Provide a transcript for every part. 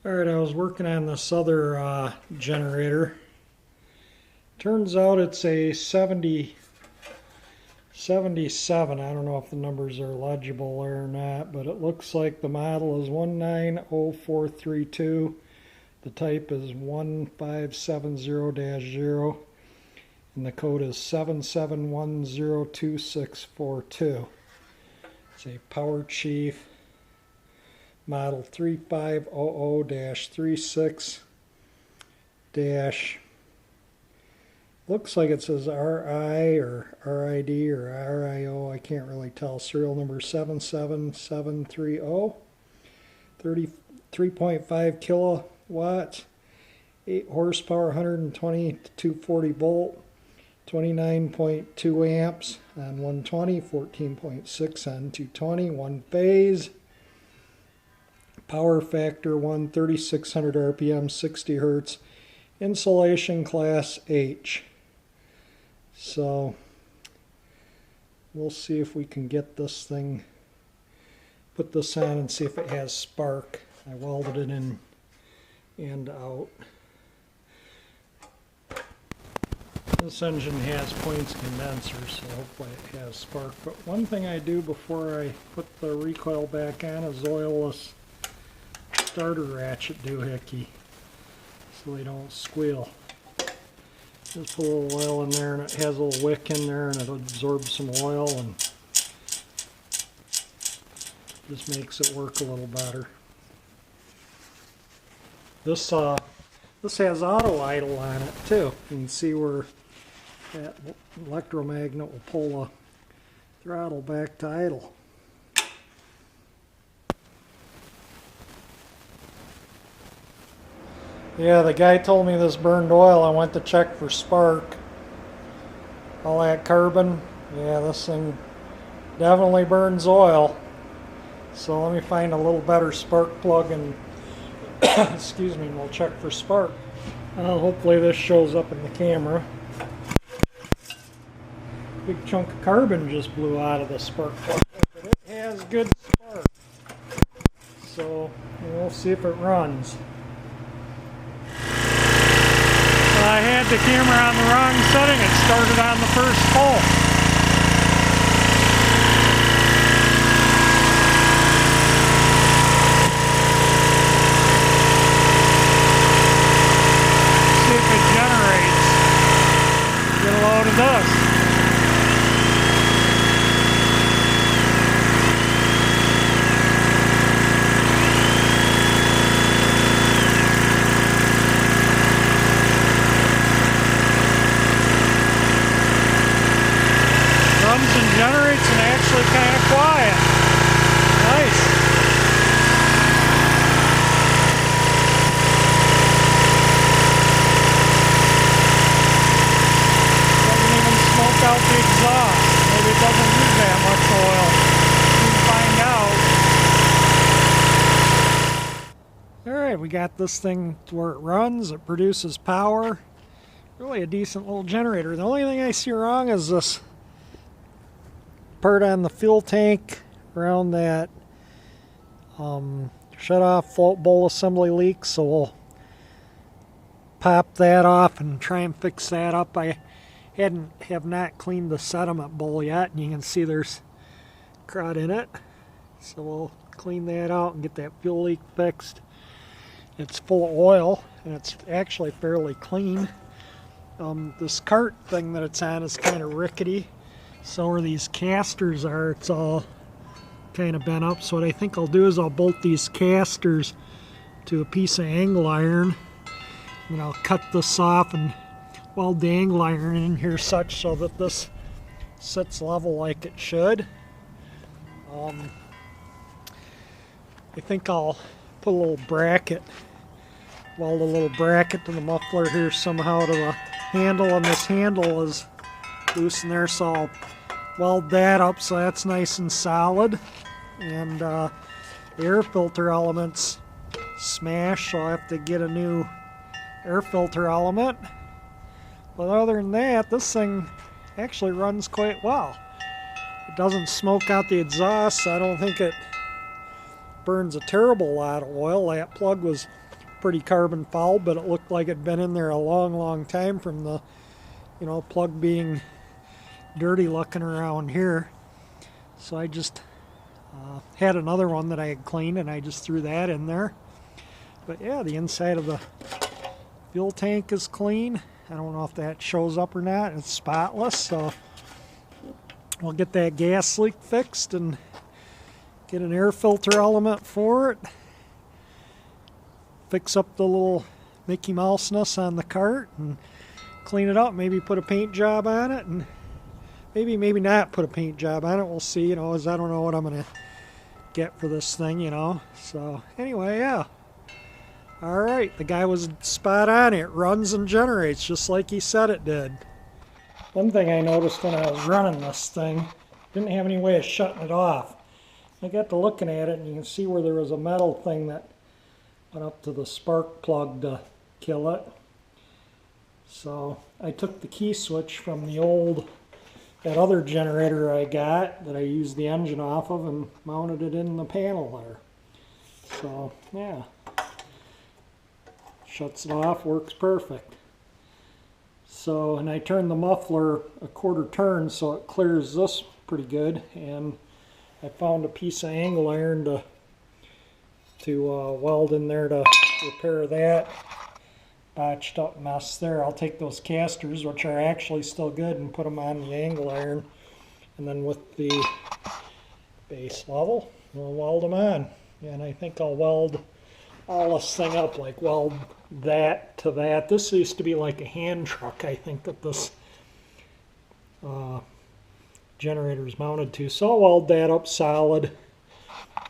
Alright, I was working on this other generator. Turns out it's a 77. I don't know if the numbers are legible or not, but it looks like the model is 190432. The type is 1570-0, and the code is 77102642. It's a Powerchief model 3500-36 dash, looks like it says RI or RID or RIO, I can't really tell. Serial number 77730, 33.5 kilowatts, 8 horsepower, 120 to 240 volt, 29.2 amps on 120, 14.6 on 220, one phase. Power factor 1, 3600 RPM, 60 Hertz, insulation class H. So we'll see if we can get this thing, put this on and see if it has spark. I welded it in and out. This engine has points condenser, so hopefully it has spark. But one thing I do before I put the recoil back on is oil this starter ratchet doohickey so they don't squeal. Just put a little oil in there, and it has a little wick in there, and it absorbs some oil and just makes it work a little better. This has auto idle on it too. You can see where that electromagnet will pull the throttle back to idle. Yeah, the guy told me this burned oil. I went to check for spark. All that carbon. Yeah, this thing definitely burns oil. So let me find a little better spark plug and excuse me, and we'll check for spark. Hopefully this shows up in the camera. Big chunk of carbon just blew out of the spark plug. But it has good spark. So we'll see if it runs. I had the camera on the wrong setting. It started on the first pull. See if it generates. Get a load of this. Generates and actually kind of quiet. Nice. Doesn't even smoke out the exhaust. Maybe it doesn't use that much oil. You can find out. Alright, we got this thing to where it runs, it produces power. Really a decent little generator. The only thing I see wrong is this part on the fuel tank around that shut off float bowl assembly leak, so we'll pop that off and try and fix that up. I have not cleaned the sediment bowl yet, and you can see there's crud in it, so we'll clean that out and get that fuel leak fixed. It's full of oil and it's actually fairly clean. This cart thing that it's on is kind of rickety. So where these casters are, it's all kind of bent up. So what I think I'll do is I'll bolt these casters to a piece of angle iron, and I'll cut this off and weld the angle iron in here such so that this sits level like it should. I think I'll put a little bracket, weld a little bracket to the muffler here somehow to the handle, and this handle is loose in there, so I'll weld that up so that's nice and solid. And the air filter element's smashed, so I'll have to get a new air filter element. But other than that, this thing actually runs quite well. It doesn't smoke out the exhaust, so I don't think it burns a terrible lot of oil. That plug was pretty carbon foul, but it looked like it'd been in there a long time from the, plug being dirty looking around here. So I just had another one that I had cleaned, and I just threw that in there. But yeah, the inside of the fuel tank is clean. I don't know if that shows up or not. It's spotless, so we'll get that gas leak fixed and get an air filter element for it. Fix up the little Mickey Mouse-ness on the cart and clean it up. Maybe put a paint job on it, and maybe not put a paint job on it. We'll see, as I don't know what I'm going to get for this thing, So anyway, yeah. Alright, the guy was spot on. It runs and generates just like he said it did. One thing I noticed when I was running this thing, didn't have any way of shutting it off. I got to looking at it, and you can see where there was a metal thing that went up to the spark plug to kill it. So I took the key switch from that other generator I got that I used the engine off of, and mounted it in the panel there. So yeah, shuts it off, works perfect. So, and I turned the muffler a quarter turn so it clears this pretty good, and I found a piece of angle iron to weld in there to repair that botched up mess there. I'll take those casters, which are actually still good, and put them on the angle iron, and then with the base level we'll weld them on. And I think I'll weld all this thing up, like weld that to that. This used to be like a hand truck, I think, that this generator is mounted to. So I'll weld that up solid.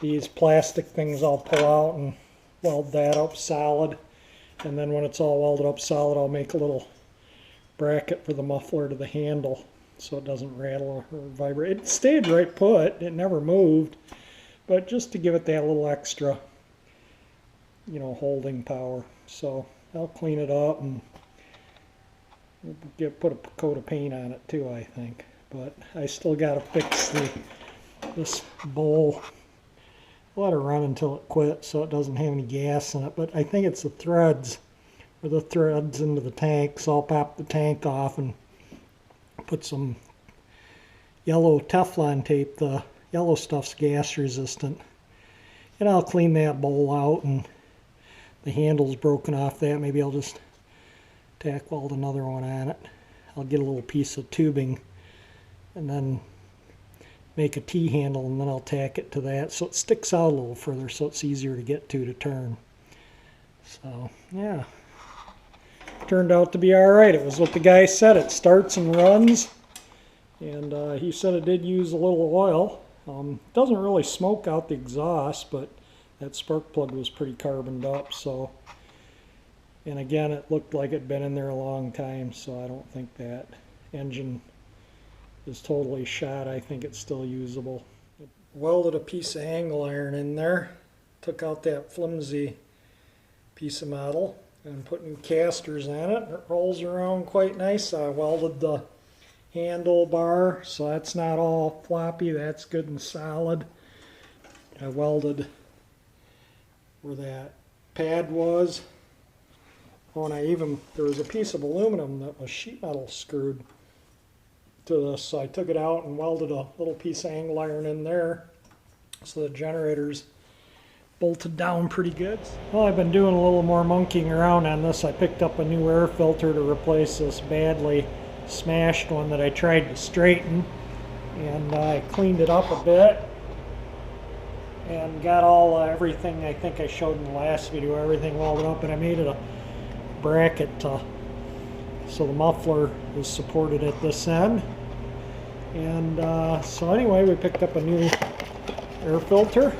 These plastic things I'll pull out and weld that up solid. And then when it's all welded up solid, I'll make a little bracket for the muffler to the handle so it doesn't rattle or vibrate. It stayed right put, it never moved, but just to give it that little extra, holding power. So I'll clean it up and put a coat of paint on it too, I think. But I still got to fix this bowl. Let it run until it quits so it doesn't have any gas in it. But I think it's the threads into the tank. So I'll pop the tank off and put some yellow Teflon tape. The yellow stuff's gas resistant. And I'll clean that bowl out, and the handle's broken off that. Maybe I'll just tack weld another one on it. I'll get a little piece of tubing and then make a T-handle, and then I'll tack it to that so it sticks out a little further so it's easier to get to turn. So yeah, turned out to be alright. It was what the guy said. It starts and runs, and he said it did use a little oil. Doesn't really smoke out the exhaust, but that spark plug was pretty carboned up. So, and again, it looked like it'd been in there a long time, so I don't think that engine is totally shot. I think it's still usable. Welded a piece of angle iron in there, took out that flimsy piece of metal, and put new casters on it. It rolls around quite nice. I welded the handlebar, so that's not all floppy, that's good and solid. I welded where that pad was. Oh, and there was a piece of aluminum that was sheet metal screwed to this, so I took it out and welded a little piece of angle iron in there so the generator's bolted down pretty good. Well, I've been doing a little more monkeying around on this. I picked up a new air filter to replace this badly smashed one that I tried to straighten, and I cleaned it up a bit and got everything I think I showed in the last video, everything welded up, and I made it a bracket so the muffler is supported at this end. And so anyway, we picked up a new air filter,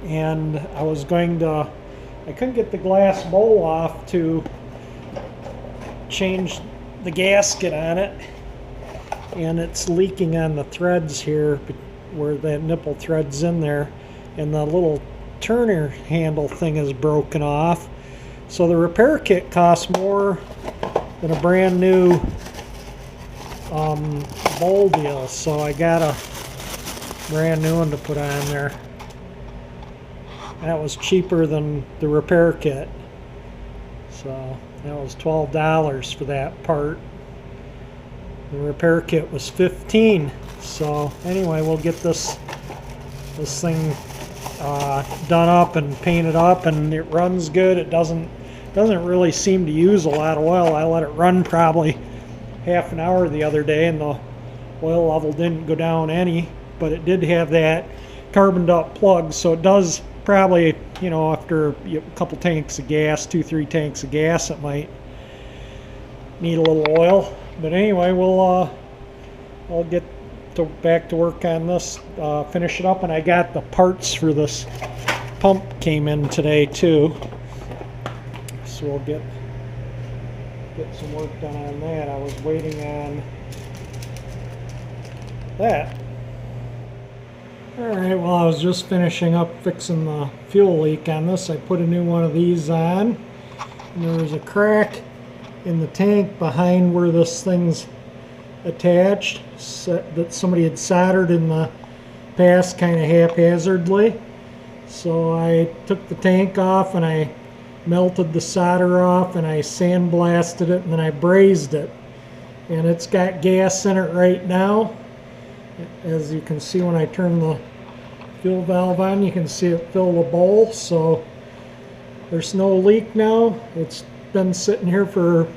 and I couldn't get the glass bowl off to change the gasket on it, and it's leaking on the threads here where that nipple thread's in there, and the little turner handle thing is broken off. So the repair kit costs more than a brand new bowl deal, so I got a brand new one to put on there. and that was cheaper than the repair kit. So that was $12 for that part. The repair kit was $15. So anyway, we'll get this thing done up and painted up, and it runs good. It doesn't really seem to use a lot of oil. I let it run probably half an hour the other day, and the oil level didn't go down any, but it did have that carboned up plug, so it does probably, you know, after a couple tanks of gas, 2-3 tanks of gas, it might need a little oil. But anyway, I'll get back to work on this, finish it up, and I got the parts for this pump came in today too, so we'll get some work done on that. I was waiting on that. Alright, well, I was just finishing up fixing the fuel leak on this. I put a new one of these on, and there was a crack in the tank behind where this thing's attached that somebody had soldered in the past kind of haphazardly. So I took the tank off and I melted the solder off and I sandblasted it, and then I brazed it, and it's got gas in it right now. As you can see, when I turn the fuel valve on, you can see it fill the bowl, so there's no leak now. It's been sitting here for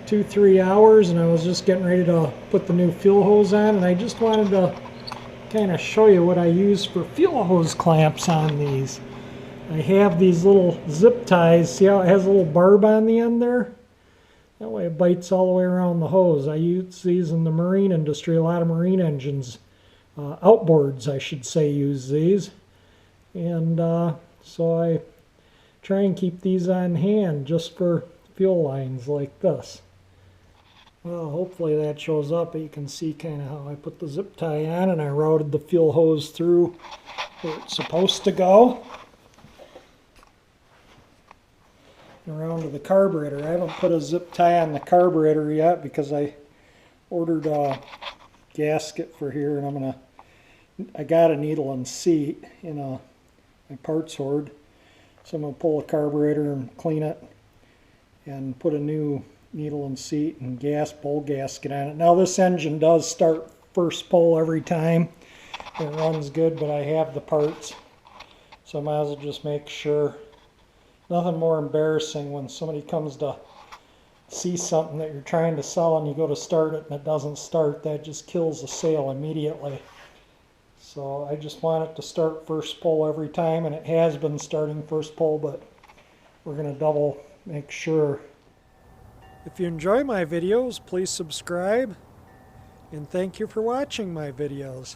2-3 hours, and I was just getting ready to put the new fuel hose on, and I just wanted to kind of show you what I use for fuel hose clamps on these. I have these little zip ties. See how it has a little barb on the end there? That way it bites all the way around the hose. I use these in the marine industry. A lot of marine engines, outboards I should say, use these. And so I try and keep these on hand just for fuel lines like this. Well, hopefully that shows up, but you can see kind of how I put the zip tie on, and I routed the fuel hose through where it's supposed to go. Around to the carburetor. I haven't put a zip tie on the carburetor yet because I ordered a gasket for here, and I got a needle and seat in my parts hoard, so I'm going to pull the carburetor and clean it and put a new needle and seat and bowl gasket on it. Now this engine does start first pull every time. It runs good, but I have the parts, so I might as well just make sure. Nothing more embarrassing when somebody comes to see something that you're trying to sell and you go to start it and it doesn't start. That just kills the sale immediately. So I just want it to start first pull every time, and it has been starting first pull, but we're going to double make sure. If you enjoy my videos, please subscribe, and thank you for watching my videos.